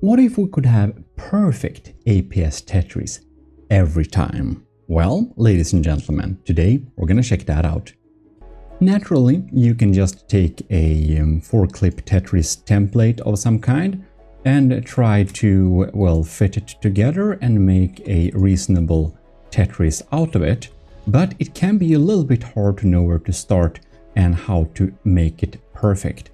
What if we could have perfect APS Tetris every time? Well, ladies and gentlemen, today we're gonna check that out. Naturally, you can just take a 4-clip Tetris template of some kind and try to, well, fit it together and make a reasonable Tetris out of it, but it can be a little bit hard to know where to start and how to make it perfect.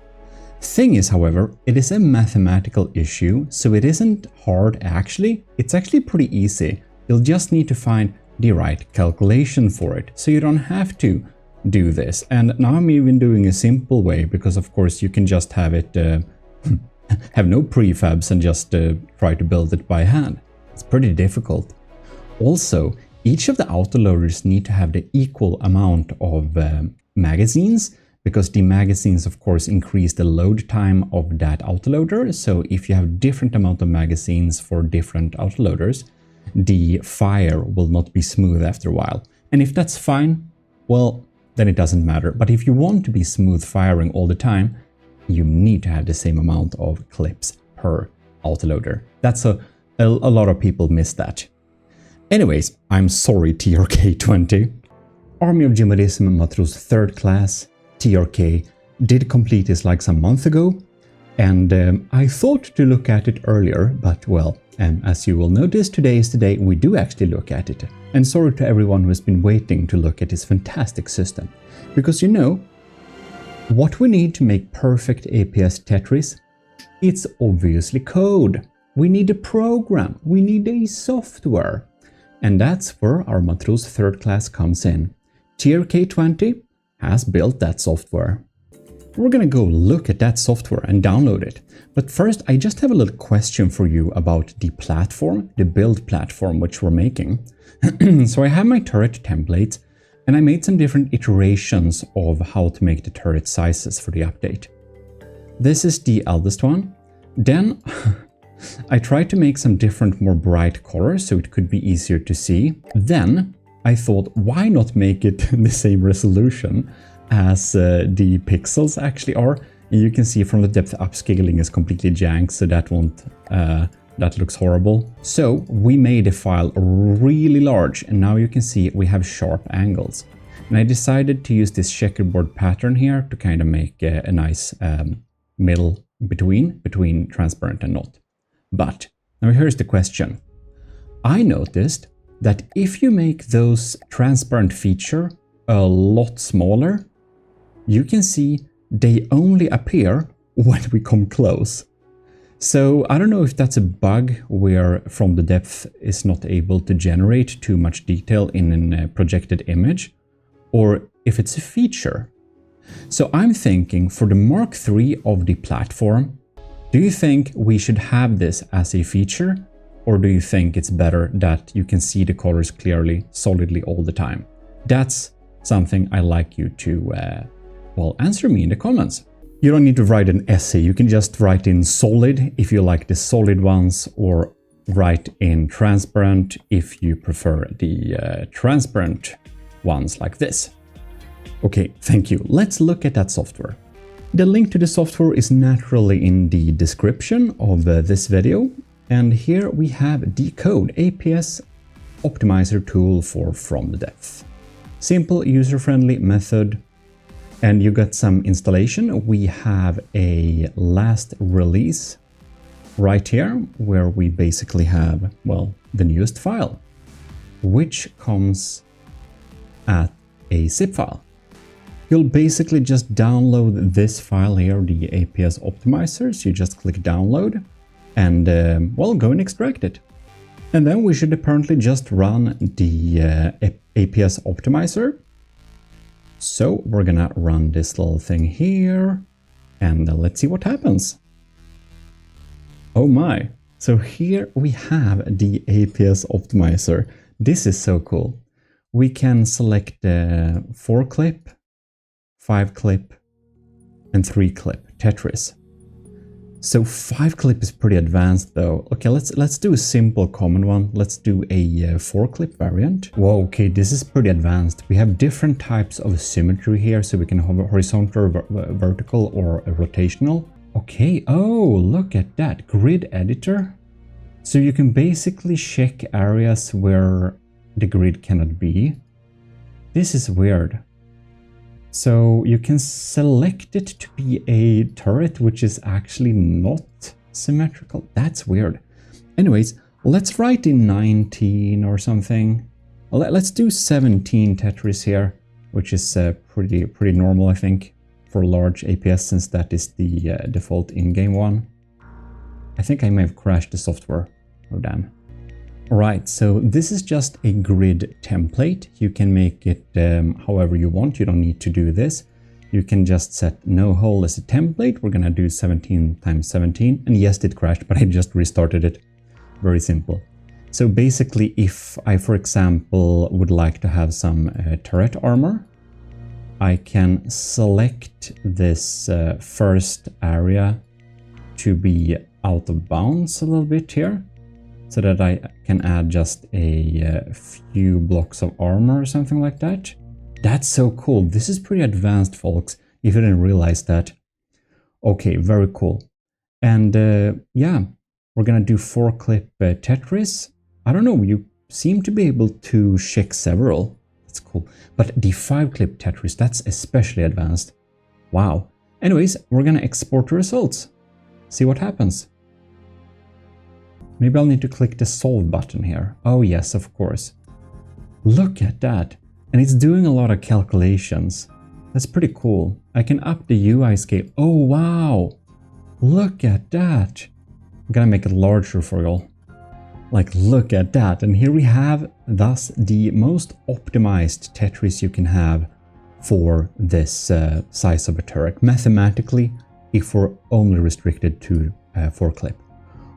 Thing is, however, it is a mathematical issue, so it isn't hard actually. It's actually pretty easy. You'll just need to find the right calculation for it, so you don't have to do this. And now I'm even doing a simple way, because of course you can just have it have no prefabs and just try to build it by hand. It's pretty difficult. Also, each of the autoloaders need to have the equal amount of magazines, because the magazines of course increase the load time of that autoloader. So if you have different amount of magazines for different autoloaders, the fire will not be smooth after a while. And if that's fine, well, then it doesn't matter. But if you want to be smooth firing all the time, you need to have the same amount of clips per autoloader. That's a lot of people miss that. Anyways, I'm sorry TRK20. Army of GMODISM Matros 3rd class, TRK, did complete this like some month ago, and I thought to look at it earlier, but well, as you will notice, today is the day we do actually look at it. And sorry to everyone who has been waiting to look at this fantastic system, because you know, what we need to make perfect APS Tetris, it's obviously code. We need a program, we need a software. And that's where our Matros 3rd class comes in. TRK20 has built that software. We're gonna go look at that software and download it. But first, I just have a little question for you about the platform, the build platform which we're making. So I have my turret templates, and I made some different iterations of how to make the turret sizes for the update. This is the eldest one. Then I tried to make some different, more bright colors so it could be easier to see. Then I thought, why not make it the same resolution as the pixels actually are? You can see from the depth upscaling is completely jank, so that won't, that looks horrible. So we made a file really large, and now you can see we have sharp angles. And I decided to use this checkerboard pattern here to kind of make a nice middle between transparent and not. But now here's the question. I noticed that if you make those transparent feature a lot smaller, you can see they only appear when we come close. So I don't know if that's a bug where From the Depth is not able to generate too much detail in a projected image, or if it's a feature. So I'm thinking for the Mark III of the platform, do you think we should have this as a feature? Or do you think it's better that you can see the colors clearly, solidly all the time? That's something I'd like you to, well, answer me in the comments. You don't need to write an essay, you can just write in solid if you like the solid ones, or write in transparent if you prefer the transparent ones like this. Okay, thank you. Let's look at that software. The link to the software is naturally in the description of this video. And here we have the code, APS optimizer tool for From the Depths. Simple, user-friendly method. And you got some installation. We have a last release right here, where we basically have, well, the newest file, which comes at a zip file. You'll basically just download this file here, the APS optimizer. So you just click download and, well, go and extract it. And then we should apparently just run the APS optimizer. So we're gonna run this little thing here, and let's see what happens. Oh my. So here we have the APS optimizer. This is so cool. We can select the 4-clip, 5-clip, and 3-clip Tetris. So 5-clip is pretty advanced though. Okay, let's do a simple common one. Let's do a 4-clip variant. Whoa, okay, this is pretty advanced. We have different types of symmetry here, so we can have a horizontal, vertical, or a rotational. Okay, oh, look at that, grid editor. So you can basically check areas where the grid cannot be. This is weird. So you can select it to be a turret, which is actually not symmetrical. That's weird. Anyways, let's write in 19 or something. Let's do 17 Tetris here, which is pretty normal, I think, for large APS, since that is the default in-game one. I think I may have crashed the software. Oh, damn. Alright, so this is just a grid template. You can make it however you want. You don't need to do this. You can just set no hole as a template. We're gonna do 17 times 17. And yes, it crashed, but I just restarted it. Very simple. So basically, if I, for example, would like to have some turret armor, I can select this first area to be out of bounds a little bit here, so that I can add just a few blocks of armor or something like that. That's so cool. This is pretty advanced, folks, if you didn't realize that. Okay, very cool. And yeah, we're gonna do 4-clip Tetris. I don't know, you seem to be able to check several. That's cool. But the 5-clip Tetris, that's especially advanced. Wow. Anyways, we're gonna export the results. See what happens. Maybe I'll need to click the solve button here. Oh yes, of course. Look at that. And it's doing a lot of calculations. That's pretty cool. I can up the UI scale. Oh wow. Look at that. I'm gonna make it larger for y'all. Like, look at that. And here we have thus the most optimized Tetris you can have for this size of a turret. Mathematically, if we're only restricted to 4-clip.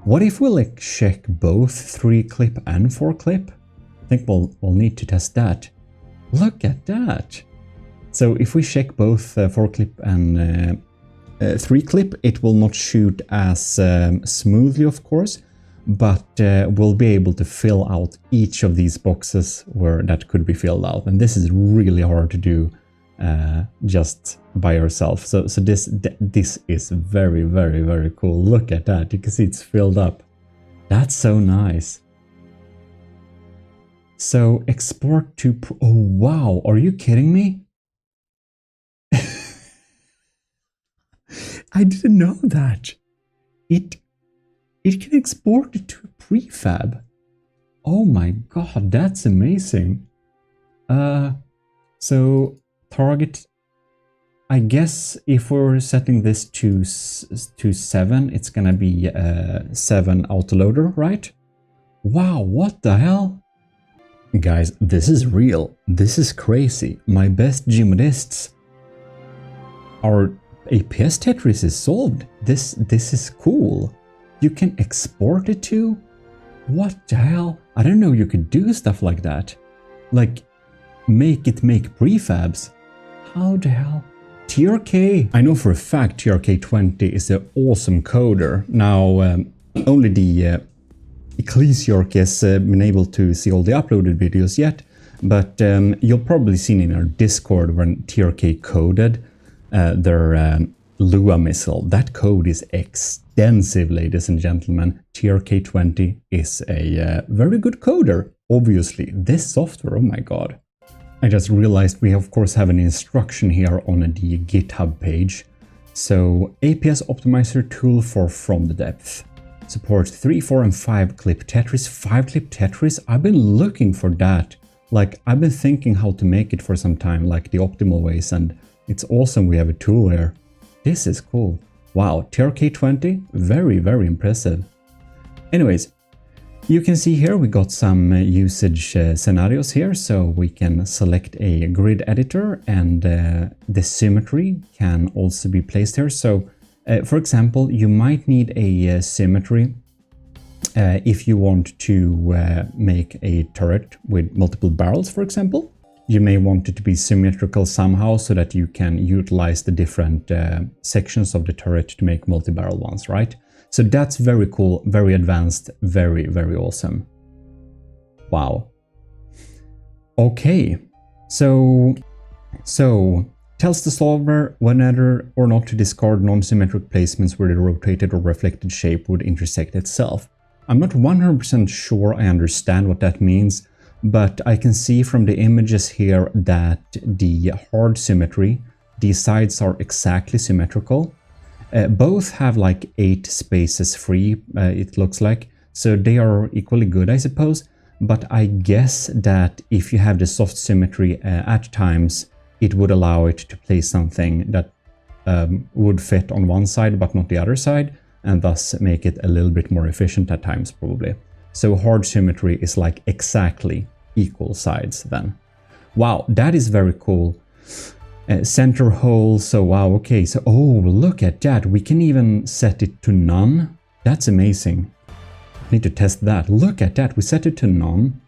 What if we like check both 3-clip and 4-clip? I think we'll need to test that. Look at that. So if we check both 4-clip and 3-clip, it will not shoot as smoothly, of course, but we'll be able to fill out each of these boxes where that could be filled out. And this is really hard to do just by yourself. So this is very, very, very cool. Look at that. You can see it's filled up. That's so nice. So export to... Oh, wow. Are you kidding me? I didn't know that. It can export it to a prefab. Oh my god, that's amazing. So target, I guess if we're setting this to 7, it's gonna be 7 autoloader, right? Wow, what the hell? Guys, this is real. This is crazy. My best GMODists. Our APS Tetris is solved. This is cool. You can export it to? What the hell? I didn't know you could do stuff like that. Like, make prefabs. How the hell? TRK. I know for a fact TRK20 is an awesome coder. Now, only the Ecclesiarch has been able to see all the uploaded videos yet, but you'll probably seen in our Discord when TRK coded their Lua missile. That code is extensive, ladies and gentlemen. TRK20 is a very good coder. Obviously, this software, oh my god. I just realized we of course have an instruction here on the GitHub page. So, APS optimizer tool for fromthedepths. Supports 3, 4 and 5-clip Tetris. 5-clip Tetris? I've been looking for that. Like, I've been thinking how to make it for some time, like the optimal ways, and it's awesome we have a tool here. This is cool. Wow, TRK20, very, very impressive. Anyways, you can see here we got some usage scenarios here, so we can select a grid editor, and the symmetry can also be placed here. So, for example, you might need a symmetry if you want to make a turret with multiple barrels, for example. You may want it to be symmetrical somehow so that you can utilize the different sections of the turret to make multi-barrel ones, right? So that's very cool, very advanced, very, very awesome. Wow. Okay, so Tells the solver whether or not to discard non-symmetric placements where the rotated or reflected shape would intersect itself. I'm not 100% sure I understand what that means, but I can see from the images here that the hard symmetry, the sides are exactly symmetrical. Both have like 8 spaces free, it looks like, so they are equally good, I suppose. But I guess that if you have the soft symmetry at times, it would allow it to place something that would fit on one side but not the other side, and thus make it a little bit more efficient at times probably. So hard symmetry is like exactly equal sides then. Wow, that is very cool. Center hole, so wow, okay, so oh, look at that, we can even set it to none. That's amazing. I need to test that. Look at that, we set it to none.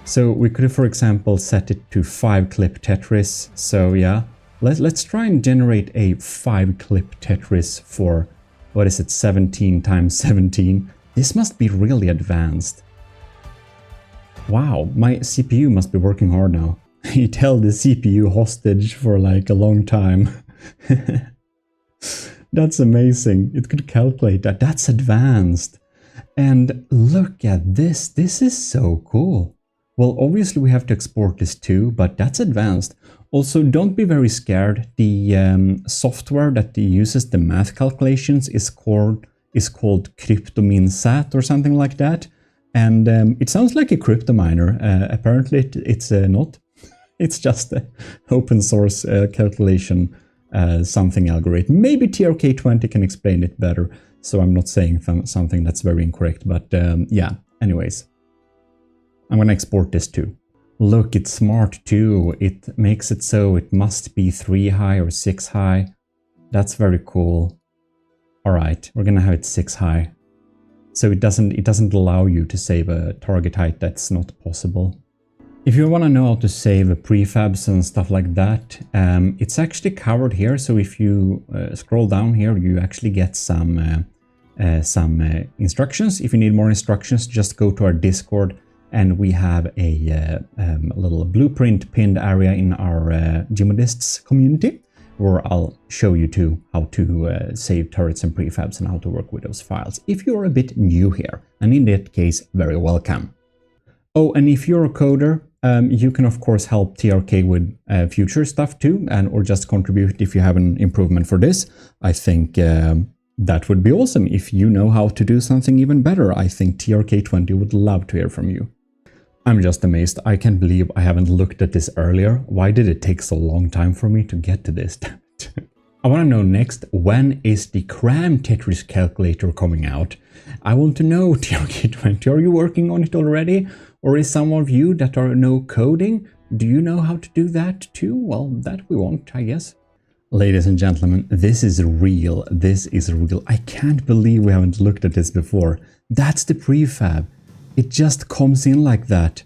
So we could, for example, set it to 5-clip Tetris. So yeah, let's try and generate a 5-clip Tetris for, what is it, 17 times 17. This must be really advanced. Wow, my CPU must be working hard now. It held the CPU hostage for like a long time. That's amazing. It could calculate that. That's advanced. And look at this. This is so cool. Well, obviously we have to export this too, but that's advanced. Also, don't be very scared. The software that uses the math calculations is called CryptoMinSat or something like that. And it sounds like a crypto miner. Apparently it's not. It's just an open source calculation something algorithm. Maybe TRK20 can explain it better. So I'm not saying something that's very incorrect, but yeah, anyways. I'm gonna export this too. Look, it's smart too. It makes it so it must be 3 high or 6 high. That's very cool. All right, we're gonna have it 6 high. So it doesn't allow you to save a target height that's not possible. If you want to know how to save prefabs and stuff like that, it's actually covered here. So if you scroll down here, you actually get some instructions. If you need more instructions, just go to our Discord, and we have a little blueprint pinned area in our GMODISM community, where I'll show you too how to save turrets and prefabs and how to work with those files if you're a bit new here, and in that case, very welcome. Oh, and if you're a coder, you can of course help TRK with future stuff too, and or just contribute if you have an improvement for this. I think that would be awesome. If you know how to do something even better, I think TRK20 would love to hear from you. I'm just amazed. I can't believe I haven't looked at this earlier. Why did it take so long time for me to get to this? Damn it. I want to know next, when is the Cram Tetris calculator coming out? I want to know, TRK20, are you working on it already? Or is some of you that are no coding, do you know how to do that too? Well, that we want, I guess. Ladies and gentlemen, this is real. This is real. I can't believe we haven't looked at this before. That's the prefab. It just comes in like that.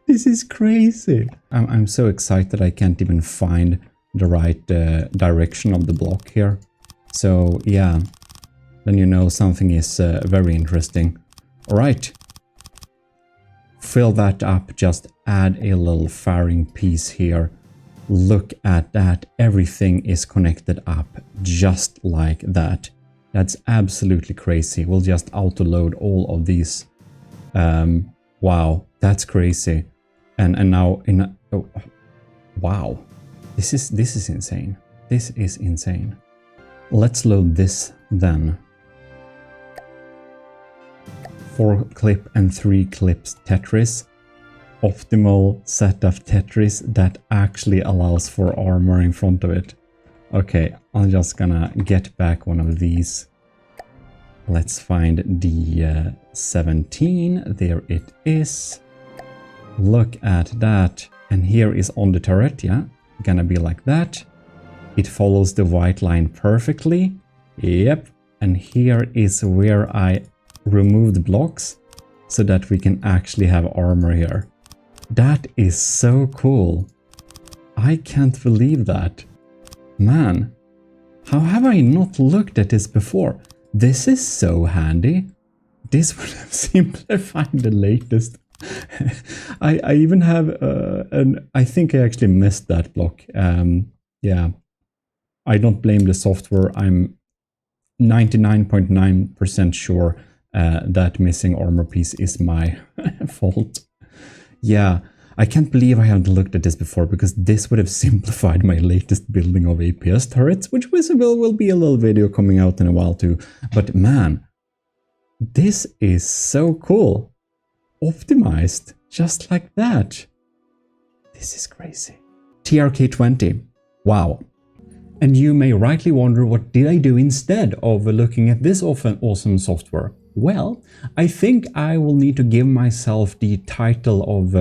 This is crazy. I'm so excited I can't even find the right direction of the block here. So yeah, then you know something is very interesting. All right. Fill that up, just add a little firing piece here. Look at that, everything is connected up just like that. That's absolutely crazy. We'll just auto-load all of these. Wow, that's crazy. And now in oh, wow, this is insane. This is insane. Let's load this then. 4-clip and 3-clips Tetris. Optimal set of Tetris that actually allows for armor in front of it. Okay, I'm just gonna get back one of these. Let's find the 17. There it is. Look at that. And here is on the turret, yeah? Gonna be like that. It follows the white line perfectly. Yep. And here is where I removed blocks so that we can actually have armor here. That is so cool. I can't believe that. Man, how have I not looked at this before? This is so handy. This would have simplified the latest I even have I think I actually missed that block. Yeah, I don't blame the software. I'm 99.9% sure that missing armor piece is my fault. Yeah, I can't believe I haven't looked at this before, because this would have simplified my latest building of APS turrets, which will be a little video coming out in a while too. But man, this is so cool. Optimized, just like that. This is crazy. TRK20. Wow. And you may rightly wonder, what did I do instead of looking at this awesome software? Well, I think I will need to give myself the title of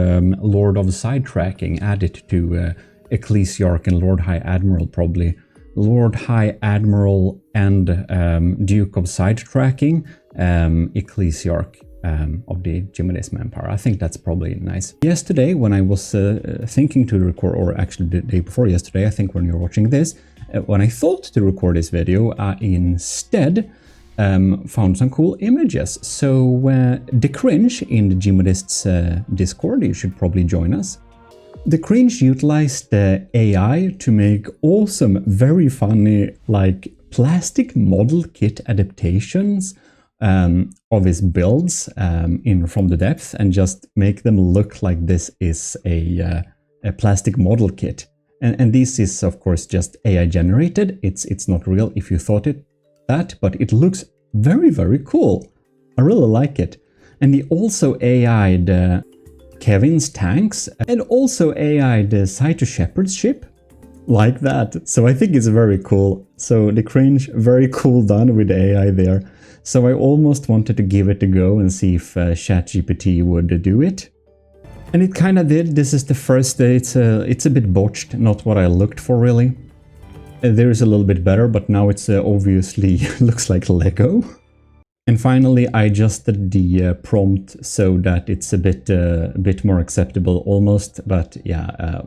Lord of Sidetracking, add it to Ecclesiarch and Lord High Admiral probably. Lord High Admiral and Duke of Sidetracking, Ecclesiarch of the GMODISM Empire. I think that's probably nice. Yesterday, when I was thinking to record, or actually the day before yesterday, I think when you're watching this, when I thought to record this video, I instead found some cool images. So The Cringe in the GMODists Discord, you should probably join us. The Cringe utilized AI to make awesome, very funny, like plastic model kit adaptations of his builds in From the Depths, and just make them look like this is a plastic model kit. And this is of course just AI generated. It's not real if you thought that, but it looks very, very cool. I really like it. And he also AI'd Kevin's tanks, and also AI'd Saito Shepard's ship, like that. So I think it's very cool. So The Cringe, very cool done with AI there. So I almost wanted to give it a go and see if ChatGPT would do it. And it kind of did. This is the first, it's a bit botched, not what I looked for really. There is a little bit better, but now it's obviously looks like Lego. And finally, I adjusted the prompt so that it's a bit more acceptable almost. But yeah,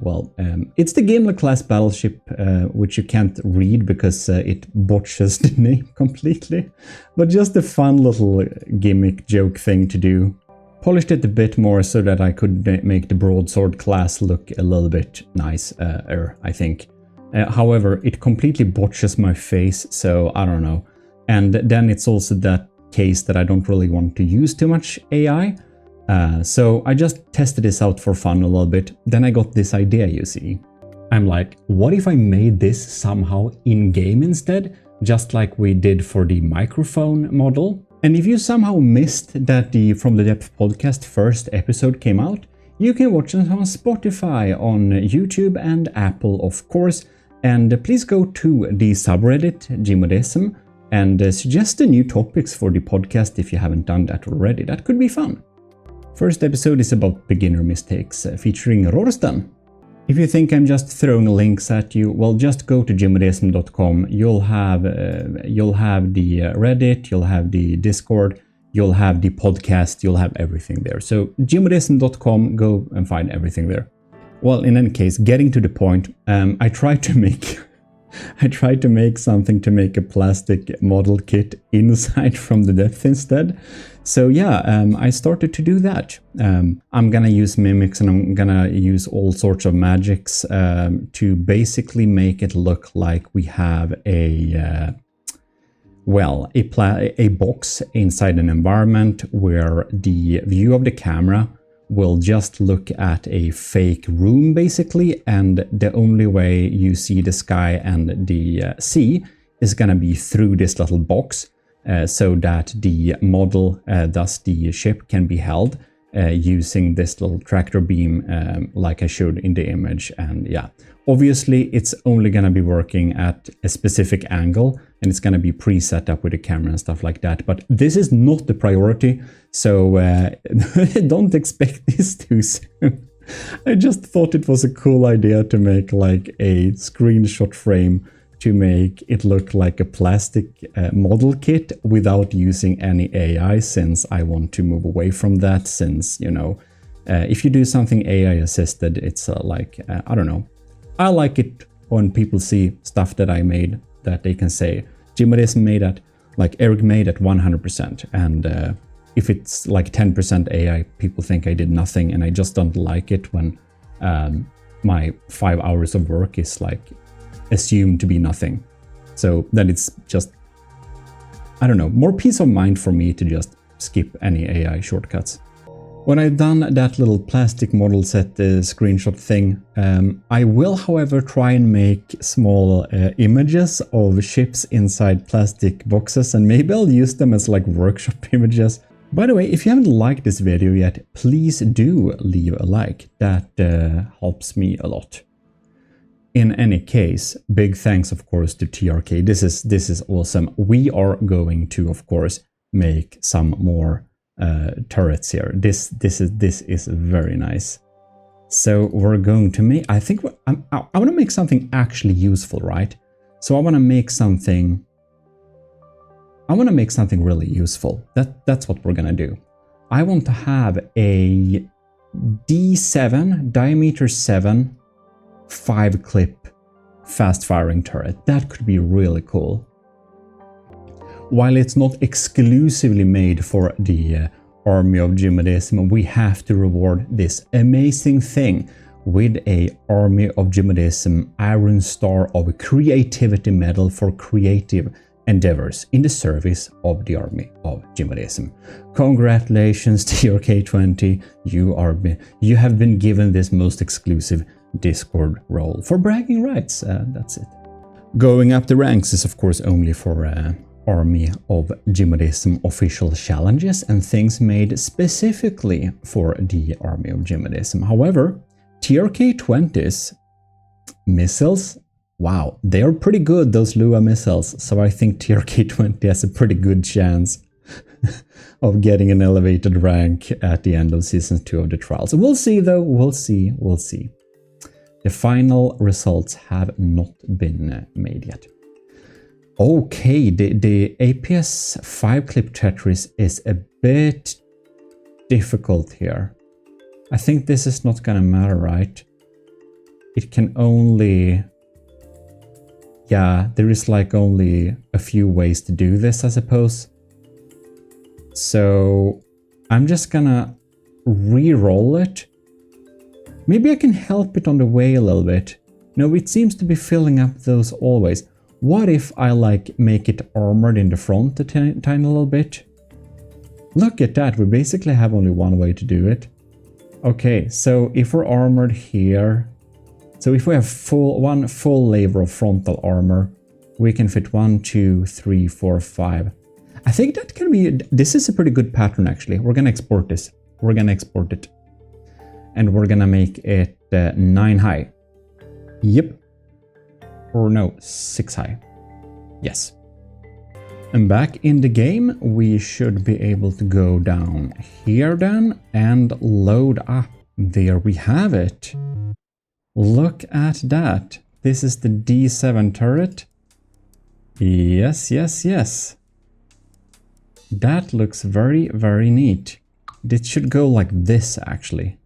it's the Gimli class battleship, which you can't read because it botches the name completely. But just a fun little gimmick joke thing to do. Polished it a bit more so that I could make the broadsword class look a little bit nicer, I think. However, it completely botches my face, so I don't know. And then it's also that case that I don't really want to use too much AI. So I just tested this out for fun a little bit. Then I got this idea, you see. I'm like, what if I made this somehow in-game instead? Just like we did for the microphone model. And if you somehow missed that the From the Depth podcast first episode came out, you can watch it on Spotify, on YouTube and Apple, of course. And please go to the subreddit, GMODISM, and suggest the new topics for the podcast if you haven't done that already. That could be fun. First episode is about beginner mistakes, featuring Rorstan. If you think I'm just throwing links at you, well, just go to gmodism.com. You'll have the Reddit, you'll have the Discord, you'll have the podcast, you'll have everything there. So gmodism.com, go and find everything there. Well, in any case, getting to the point, I tried to make something to make a plastic model kit inside From the Depth instead. So yeah, I started to do that. I'm gonna use mimics and I'm gonna use all sorts of magics to basically make it look like we have a box inside an environment where the view of the camera will just look at a fake room basically, and the only way you see the sky and the sea is gonna be through this little box, so that the model, thus the ship, can be held using this little tractor beam like I showed in the image. And yeah, obviously it's only gonna be working at a specific angle, and it's gonna be pre-set up with the camera and stuff like that. But this is not the priority, so don't expect this too soon. I just thought it was a cool idea to make like a screenshot frame to make it look like a plastic model kit without using any AI, since I want to move away from that, since, you know, if you do something AI assisted, it's I don't know. I like it when people see stuff that I made that they can say, GMODISM made that, like Eric made at 100%. And if it's like 10% AI, people think I did nothing, and I just don't like it when my 5 hours of work is like assumed to be nothing. So then it's just, I don't know, more peace of mind for me to just skip any AI shortcuts. When I've done that little plastic model set screenshot thing, I will, however, try and make small images of ships inside plastic boxes, and maybe I'll use them as like workshop images. By the way, if you haven't liked this video yet, please do leave a like. That helps me a lot. In any case, big thanks, of course, to TRK. This is awesome. We are going to, of course, make some more turrets here. This is very nice. So we're going to make, I think I want to make something actually useful, right? So I want to make something really useful. That's what we're gonna do. I want to have a D7 diameter 7 5-clip fast firing turret. That could be really cool. While it's not exclusively made for the army of GMODISM, we have to reward this amazing thing with a army of GMODISM Iron Star of Creativity Medal for creative endeavors in the service of the army of GMODISM. Congratulations, TRK20, you have been given this most exclusive Discord role for bragging rights. That's it. Going up the ranks is of course only for army of GMODISM official challenges and things made specifically for the army of GMODISM. However, TRK20's missiles, wow, they are pretty good, those Lua missiles, so I think TRK20 has a pretty good chance of getting an elevated rank at the end of Season 2 of the trials. We'll see though, we'll see. The final results have not been made yet. Okay, the APS 5-clip Tetris is a bit difficult here. I think this is not gonna matter, right? It can only... yeah, there is like only a few ways to do this, I suppose. So I'm just gonna re-roll it. Maybe I can help it on the way a little bit. No, it seems to be filling up those always. What if I like make it armored in the front a tiny little bit? Look at that, we basically have only one way to do it. Okay, so if we're armored here, so if we have one full layer of frontal armor, we can fit 1, 2, 3, 4, 5. I think that can be, this is a pretty good pattern actually. We're gonna export this. We're gonna export it. And we're gonna make it 9 high. Yep. Or no, 6 high. Yes. And back in the game, we should be able to go down here then and load up. There we have it. Look at that. This is the D7 turret. Yes. That looks very, very neat. It should go like this actually.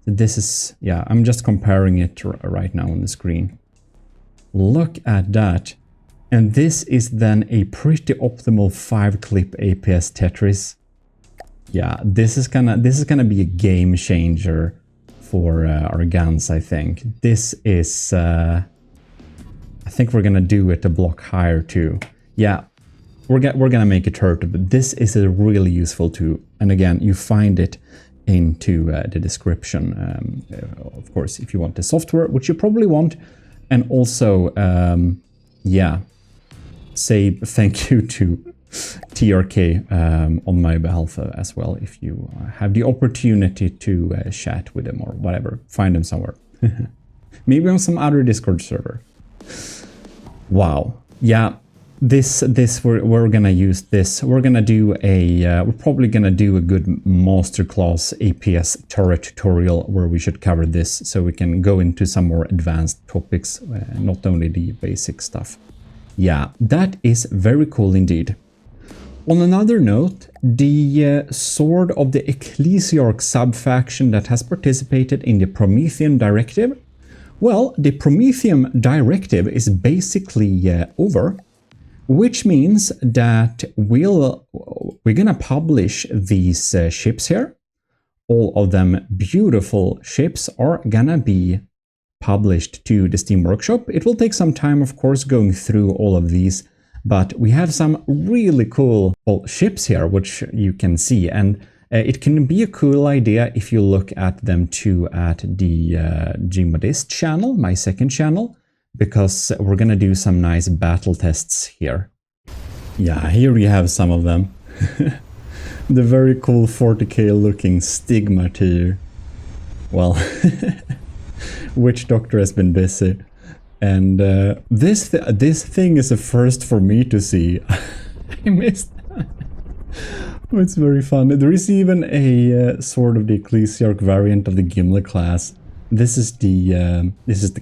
This is, yeah, I'm just comparing it right now on the screen. Look at that. And this is then a pretty optimal 5-clip APS Tetris. Yeah, this is gonna be a game changer for our guns, I think. This is, I think we're gonna do it a block higher too. Yeah, we're gonna make a turret, but this is a really useful tool. And again, you find it into the description, of course, if you want the software, which you probably want. And also, yeah, say thank you to TRK on my behalf as well, if you have the opportunity to chat with them or whatever, find them somewhere. Maybe on some other Discord server. Wow. Yeah, this we're gonna use this. We're gonna do a we're probably gonna do a good masterclass APS turret tutorial where we should cover this, so we can go into some more advanced topics, not only the basic stuff. Yeah, that is very cool indeed. On another note, the Sword of the Ecclesiarch sub-faction that has participated in the Promethean Directive, well, the Promethean Directive is basically over, which means that we'll we're gonna publish these ships here. All of them beautiful ships are gonna be published to the Steam Workshop. It will take some time, of course, going through all of these, but we have some really cool ships here, which you can see, and it can be a cool idea if you look at them too at the GMODISM channel, my second channel, because we're gonna do some nice battle tests here. Yeah, here you have some of them. The very cool 40k looking Stigma tier. Well, Witch Doctor has been busy. And this thing is a first for me to see. I missed that. Oh, it's very fun. There is even a sort of the Ecclesiarch variant of the Gimli class. This is the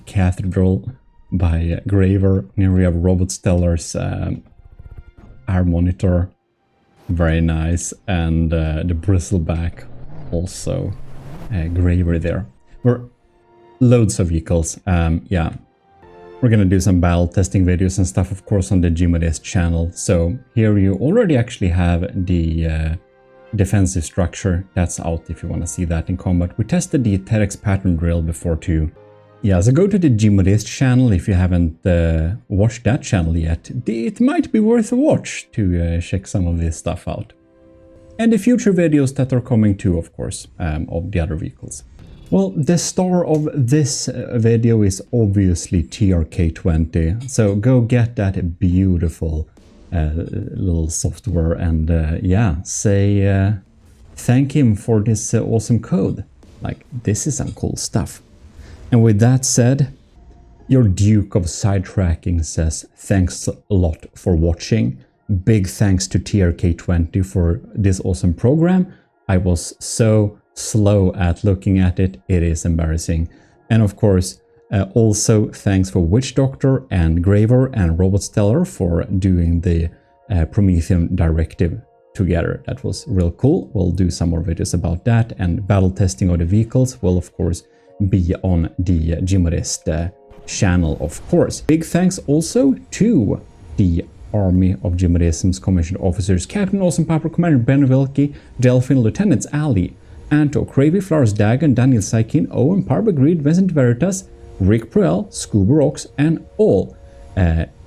Cathedral by Graver. Here we have Robot Stellar's our monitor. Very nice. And the bristleback also Graver there. We're loads of vehicles. Yeah. We're gonna do some battle testing videos and stuff, of course, on the GMODISM channel. So here you already actually have the defensive structure. That's out if you want to see that in combat. We tested the TEDx pattern drill before too. Yeah, so go to the GMODISM channel if you haven't watched that channel yet. It might be worth a watch to check some of this stuff out. And the future videos that are coming too, of course, of the other vehicles. Well, the star of this video is obviously TRK20, so go get that beautiful little software and yeah, say thank him for this awesome code. Like, this is some cool stuff. And with that said, your Duke of Sidetracking says thanks a lot for watching. Big thanks to TRK20 for this awesome program. I was so slow at looking at it, it is embarrassing. And of course, also thanks for Witch Doctor and Graver and Robot Stellar for doing the Prometheum directive together. That was real cool. We'll do some more videos about that, and battle testing of the vehicles will of course be on the GMODISM channel, of course. Big thanks also to the Army of GMODISM's commissioned officers, Captain Awesome Papa, Commander Ben Vilke, Delphin, Lieutenants Ali, Anto, Cravey, Flowers Dagon, Daniel Saikin, Owen, Parbagreed, Vincent Veritas, Rick Proel, Scuba Rocks, and all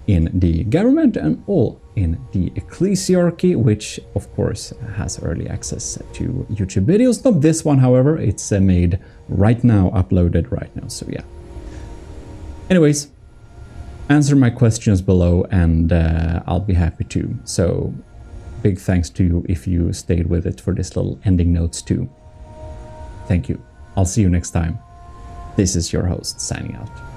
in the government and all in the Ecclesiarchy, which of course has early access to YouTube videos. Not this one, however, it's made right now, uploaded right now, so yeah. Anyways, answer my questions below and I'll be happy to. So big thanks to you if you stayed with it for this little ending notes too. Thank you. I'll see you next time. This is your host signing out.